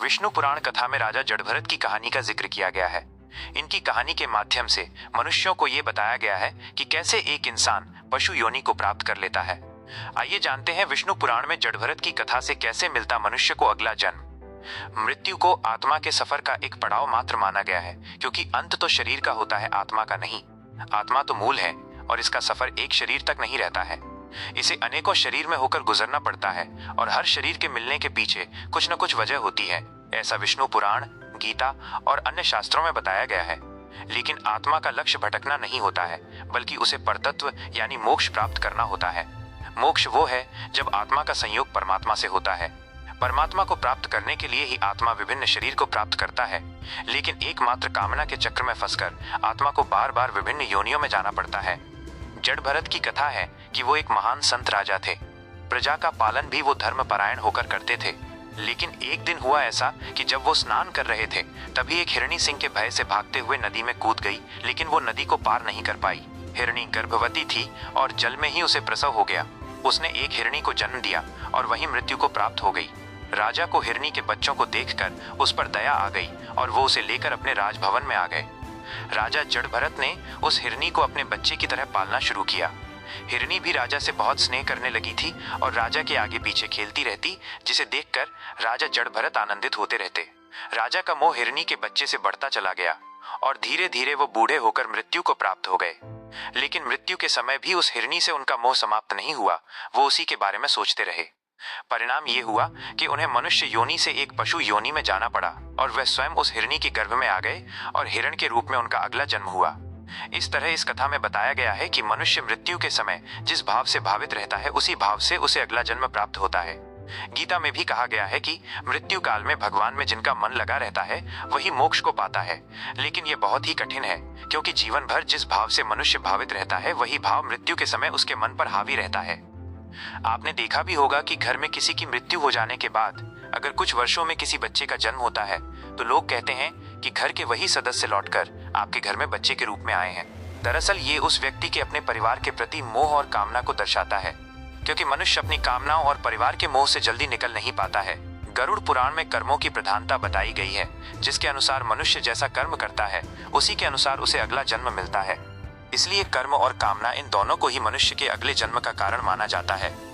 विष्णु पुराण कथा में राजा जड़भरत की कहानी का जिक्र किया गया है। इनकी कहानी के माध्यम से मनुष्यों को ये बताया गया है कि कैसे एक इंसान पशु योनि को प्राप्त कर लेता है। आइए जानते हैं विष्णु पुराण में जड़भरत की कथा से कैसे मिलता मनुष्य को अगला जन्म। मृत्यु को आत्मा के सफर का एक पड़ाव मात्र माना गया है, क्योंकि अंत तो शरीर का होता है, आत्मा का नहीं। आत्मा तो मूल है और इसका सफर एक शरीर तक नहीं रहता है। इसे अनेकों शरीर में होकर गुजरना पड़ता है और हर शरीर के मिलने के पीछे कुछ न कुछ वजह होती है। ऐसा विष्णु पुराण, गीता और अन्य शास्त्रों में बताया गया है। लेकिन आत्मा का लक्ष्य भटकना नहीं होता है, बल्कि उसे परतत्व यानी मोक्ष प्राप्त करना होता है। मोक्ष वो है जब आत्मा का संयोग परमात्मा से होता है। परमात्मा को प्राप्त करने के लिए ही आत्मा विभिन्न शरीर को प्राप्त करता है, लेकिन एकमात्र कामना के चक्र में फंसकर आत्मा को बार बार विभिन्न योनियों में जाना पड़ता है। जड़भरत की कथा है कि वो एक महान संत राजा थे। प्रजा का पालन भी वो धर्मपरायण होकर करते थे। लेकिन एक दिन हुआ ऐसा कि जब वो स्नान कर रहे थे, तभी एक हिरणी सिंह के भय से भागते हुए नदी में कूद गई, लेकिन वो नदी को पार नहीं कर पाई। हिरणी गर्भवती थी और जल में ही उसे प्रसव हो गया। उसने एक हिरणी को जन्म दिया और वहीं मृत्यु को प्राप्त हो गई। राजा को हिरणी के बच्चों को देखकर उस पर दया आ गई और वो उसे लेकर अपने राजभवन में आ गए। राजा जड़भरत ने उस हिरणी को अपने बच्चे की तरह पालना शुरू किया। हिरणी भी राजा से बहुत स्नेह करने लगी थी और राजा के आगे पीछे खेलती रहती, जिसे देखकर राजा जड़भरत आनंदित होते रहते। राजा का मोह हिरणी के बच्चे से बढ़ता चला गया और धीरे धीरे वो बूढ़े होकर मृत्यु को प्राप्त हो गए। लेकिन मृत्यु के समय भी उस हिरणी से उनका मोह समाप्त नहीं हुआ। वो उसी के बारे में सोचते रहे। परिणाम ये हुआ कि उन्हें मनुष्य योनि से एक पशु योनि में जाना पड़ा और वह स्वयं उस हिरणी के गर्भ में आ गए और हिरण के रूप में उनका अगला जन्म हुआ। इस तरह इस कथा में बताया गया है कि मनुष्य मृत्यु के समय जिस भाव से भावित रहता है, उसी भाव से उसे अगला जन्म प्राप्त होता है। गीता में भी कहा गया है कि मृत्यु काल में भगवान में जिनका मन लगा रहता है वही मोक्ष को पाता है। लेकिन यह बहुत ही कठिन है, क्योंकि जीवन भर जिस भाव से मनुष्य भावित रहता है, वही भाव मृत्यु के समय उसके मन पर हावी रहता है। आपने देखा भी होगा कि घर में किसी की मृत्यु हो जाने के बाद अगर कुछ वर्षों में किसी बच्चे का जन्म होता है, तो लोग कहते हैं कि घर के वही सदस्य लौटकर आपके घर में बच्चे के रूप में आए हैं। दरअसल ये उस व्यक्ति के अपने परिवार के प्रति मोह और कामना को दर्शाता है, क्योंकि मनुष्य अपनी कामनाओं और परिवार के मोह से जल्दी निकल नहीं पाता है। गरुड़ पुराण में कर्मों की प्रधानता बताई गई है, जिसके अनुसार मनुष्य जैसा कर्म करता है उसी के अनुसार उसे अगला जन्म मिलता है। इसलिए कर्म और कामना इन दोनों को ही मनुष्य के अगले जन्म का कारण माना जाता है।